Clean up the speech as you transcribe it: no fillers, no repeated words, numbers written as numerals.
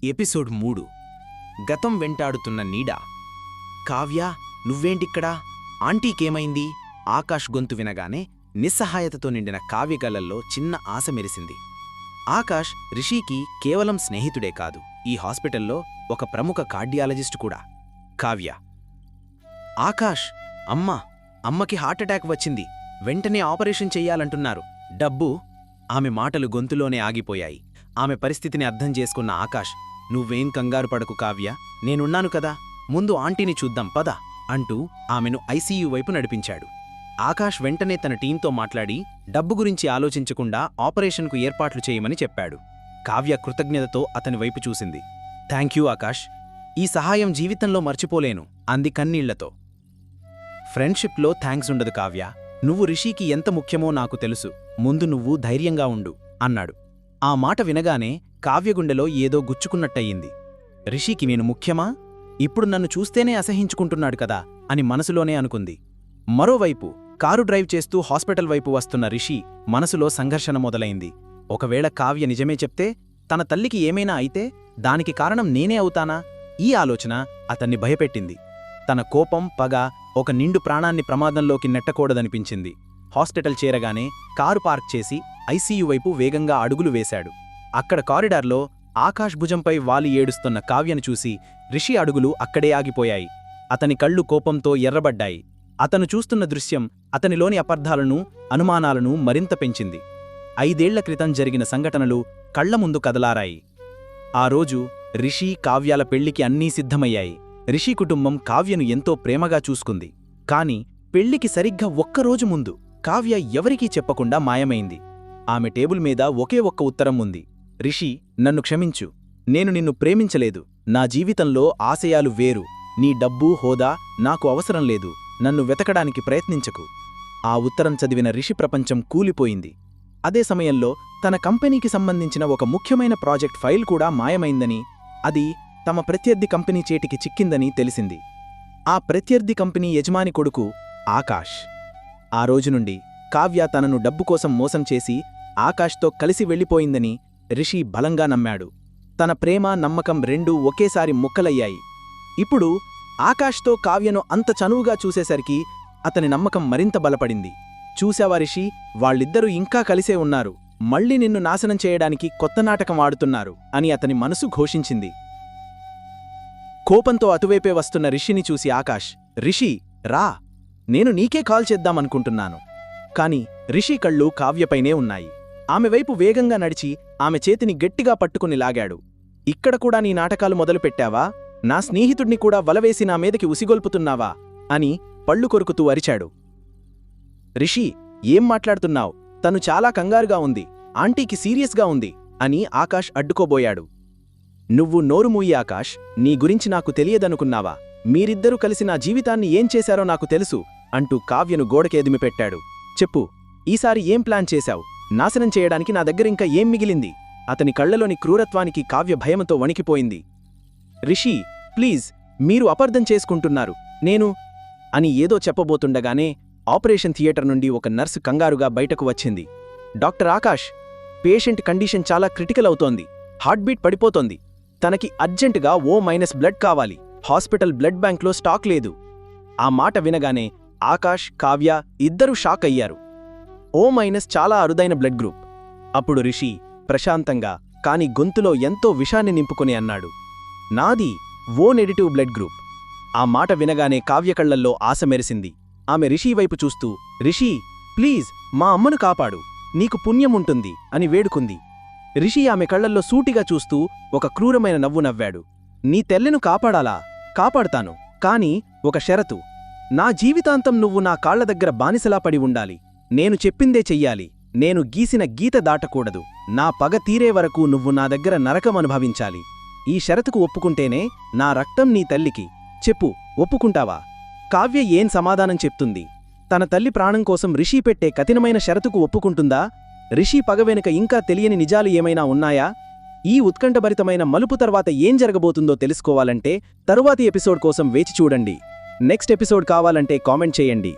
Episode 3 గతం వెంటాడుతున్న నీడ. కావ్య, నువ్వేంటిక్కడా? ఆంటీకేమైంది? ఆకాష్ గొంతు వినగానే నిస్సహాయతతో నిండిన కావ్య కళ్ళల్లో చిన్న ఆశ మెరిసింది. ఆకాష్ రిషికి కేవలం స్నేహితుడే కాదు, ఈ హాస్పిటల్లో ఒక ప్రముఖ కార్డియాలజిస్టు కూడా. కావ్య: ఆకాష్, అమ్మకి హార్ట్అటాక్ వచ్చింది, వెంటనే ఆపరేషన్ చెయ్యాలంటున్నారు. డబ్బు? ఆమె మాటలు గొంతులోనే ఆగిపోయాయి. ఆమె పరిస్థితిని అర్థం చేసుకున్న ఆకాష్: నువ్వేం కంగారు పడకు కావ్య, నేనున్నాను కదా, ముందు ఆంటీని చూద్దాం పద అంటూ ఆమెను ఐసీయూ వైపు నడిపించాడు. ఆకాష్ వెంటనే తన టీంతో మాట్లాడి డబ్బు గురించి ఆలోచించకుండా ఆపరేషన్కు ఏర్పాట్లు చేయమని చెప్పాడు. కావ్య కృతజ్ఞతతో అతని వైపు చూసింది. థ్యాంక్యూ ఆకాష్, ఈ సహాయం జీవితంలో మర్చిపోలేను అంది కన్నీళ్లతో. ఫ్రెండ్షిప్లో థ్యాంక్స్ ఉండదు కావ్య, నువ్వు రిషికి ఎంత ముఖ్యమో నాకు తెలుసు, ముందు నువ్వు ధైర్యంగా ఉండు అన్నాడు. ఆ మాట వినగానే కావ్యగుండెలో ఏదో గుచ్చుకున్నట్టయింది. రిషికి నేను ముఖ్యమా? ఇప్పుడు నన్ను చూస్తేనే అసహించుకుంటున్నాడు కదా అని మనసులోనే అనుకుంది. మరోవైపు కారు డ్రైవ్ చేస్తూ హాస్పిటల్ వైపు వస్తున్న రిషి మనసులో సంఘర్షణ మొదలైంది. ఒకవేళ కావ్య నిజమే చెప్తే, తన తల్లికి ఏమైనా అయితే దానికి కారణం నేనే అవుతానా? ఈ ఆలోచన అతన్ని భయపెట్టింది. తన కోపం, పగ ఒక నిండు ప్రాణాన్ని ప్రమాదంలోకి నెట్టకూడదనిపించింది. హాస్పిటల్ చేరగానే కారు పార్క్ చేసి ఐసీయూ వైపు వేగంగా అడుగులు వేశాడు. అక్కడ కారిడార్లో ఆకాష్ భుజంపై వాలి ఏడుస్తున్న కావ్యను చూసి రిషి అడుగులు అక్కడే ఆగిపోయాయి. అతని కళ్ళు కోపంతో ఎర్రబడ్డాయి. అతను చూస్తున్న దృశ్యం అతనిలోని అపార్థాలను, అనుమానాలను మరింత పెంచింది. 5 ఏళ్ల క్రితం జరిగిన సంఘటనలు కళ్ల ముందు కదలారాయి. ఆ రోజు రిషి, కావ్యాల పెళ్లికి అన్నీ సిద్ధమయ్యాయి. రిషి కుటుంబం కావ్యను ఎంతో ప్రేమగా చూసుకుంది. కాని పెళ్లికి సరిగ్గా ఒక్కరోజు ముందు కావ్య ఎవరికీ చెప్పకుండా మాయమైంది. ఆమె టేబుల్ మీద ఒకే ఒక్క ఉత్తరం ఉంది. రిషి, నన్ను క్షమించు, నేను నిన్ను ప్రేమించలేదు, నా జీవితంలో ఆశయాలు వేరు, నీ డబ్బు, హోదా నాకు అవసరం లేదు, నన్ను వెతకడానికి ప్రయత్నించకు. ఆ ఉత్తరం చదివిన రిషి ప్రపంచం కూలిపోయింది. అదే సమయంలో తన కంపెనీకి సంబంధించిన ఒక ముఖ్యమైన ప్రాజెక్ట్ ఫైల్ కూడా మాయమైందని, అది తమ ప్రత్యర్థి కంపెనీ చేతికి చిక్కిందని తెలిసింది. ఆ ప్రత్యర్థి కంపెనీ యజమాని కొడుకు ఆకాష్. ఆ రోజు నుండి కావ్య తనను డబ్బు కోసం మోసం చేసి ఆకాష్తో కలిసి వెళ్ళిపోయిందని రిషి బలంగా నమ్మాడు. తన ప్రేమ, నమ్మకం రెండూ ఒకేసారి ముక్కలయ్యాయి. ఇప్పుడు ఆకాష్తో కావ్యను అంత చనువుగా చూసేసరికి అతని నమ్మకం మరింత బలపడింది. చూశావా రిషి, వాళ్ళిద్దరూ ఇంకా కలిసే ఉన్నారు, మళ్లీ నిన్ను నాశనం చేయడానికి కొత్త నాటకం ఆడుతున్నారు అని అతని మనసు ఘోషించింది. కోపంతో అటువైపే వస్తున్న రిషిని చూసి ఆకాష్: రిషి రా, నేను నీకే కాల్ చేద్దామనుకుంటున్నాను. కాని రిషి కళ్ళు కావ్యపైనే ఉన్నాయి. ఆమె వైపు వేగంగా నడిచి ఆమె చేతిని గట్టిగా పట్టుకుని లాగాడు. ఇక్కడ కూడా నీ నాటకాలు మొదలుపెట్టావా? నా స్నేహితుడిని కూడా వలవేసి నా మీదకి ఉసిగొల్పుతున్నావా అని పళ్ళు కొరుకుతూ అరిచాడు. రిషి, ఏం మాట్లాడుతున్నావ్? తను చాలా కంగారుగా ఉంది, ఆంటీకి సీరియస్గా ఉంది అని ఆకాష్ అడ్డుకోబోయాడు. నువ్వు నోరు మూయి ఆకాష్, నీ గురించి నాకు తెలియదనుకున్నావా? మీరిద్దరూ కలిసి నా జీవితాన్ని ఏం చేశారో నాకు తెలుసు అంటూ కావ్యను గోడకేదిమిపెట్టాడు. చెప్పు, ఈసారి ఏం ప్లాన్ చేశావు? నాశనం చేయడానికి నా దగ్గరింకా ఏం మిగిలింది? అతని కళ్లలోని క్రూరత్వానికి కావ్య భయంతో వణికిపోయింది. రిషి, ప్లీజ్, మీరు అపార్థం చేసుకుంటున్నారు, నేను అని ఏదో చెప్పబోతుండగానే ఆపరేషన్ థియేటర్ నుండి ఒక నర్సు కంగారుగా బయటకు వచ్చింది. డాక్టర్ ఆకాష్, పేషెంట్ కండిషన్ చాలా క్రిటికల్ అవుతోంది, హార్ట్బీట్ పడిపోతోంది, తనకి అర్జెంటుగా O- బ్లడ్ కావాలి, హాస్పిటల్ బ్లడ్ బ్యాంక్లో స్టాక్ లేదు. ఆ మాట వినగానే ఆకాష్, కావ్య ఇద్దరూ షాక్ అయ్యారు. O- చాలా అరుదైన బ్లడ్ గ్రూప్. అప్పుడు రిషి ప్రశాంతంగా కాని గొంతులో ఎంతో విషాన్ని నింపుకొని అన్నాడు, నాది O- బ్లడ్ గ్రూప్. ఆ మాట వినగానే కావ్య కళ్లల్లో ఆశ మెరిసింది. ఆమె రిషి వైపు చూస్తూ, రిషి ప్లీజ్, మా అమ్మను కాపాడు, నీకు పుణ్యముంటుంది అని వేడుకుంది. రిషి ఆమె కళ్లల్లో సూటిగా చూస్తూ ఒక క్రూరమైన నవ్వు నవ్వాడు. నీ తెల్లెను కాపాడాలా? కాపాడుతాను, కాని ఒక షరతు. నా జీవితాంతం నువ్వు నా కాళ్ల దగ్గర బానిసలా పడి ఉండాలి, నేను చెప్పిందే చెయ్యాలి, నేను గీసిన గీత దాటకూడదు, నా పగ తీరే వరకు నువ్వు నా దగ్గర నరకం అనుభవించాలి. ఈ షరతుకు ఒప్పుకుంటేనే నా రక్తం నీ తల్లికి. చెప్పు, ఒప్పుకుంటావా? కావ్య ఏం సమాధానం చెప్తుంది? తన తల్లి ప్రాణం కోసం రిషి పెట్టే కఠినమైన షరతుకు ఒప్పుకుంటుందా? రిషి పగ వెనుక ఇంకా తెలియని నిజాలు ఏమైనా ఉన్నాయా? ఈ ఉత్కంఠభరితమైన మలుపు తర్వాత ఏం జరగబోతుందో తెలుసుకోవాలంటే తరువాతి ఎపిసోడ్ కోసం వేచి చూడండి. నెక్స్ట్ ఎపిసోడ్ కావాలంటే కామెంట్ చేయండి.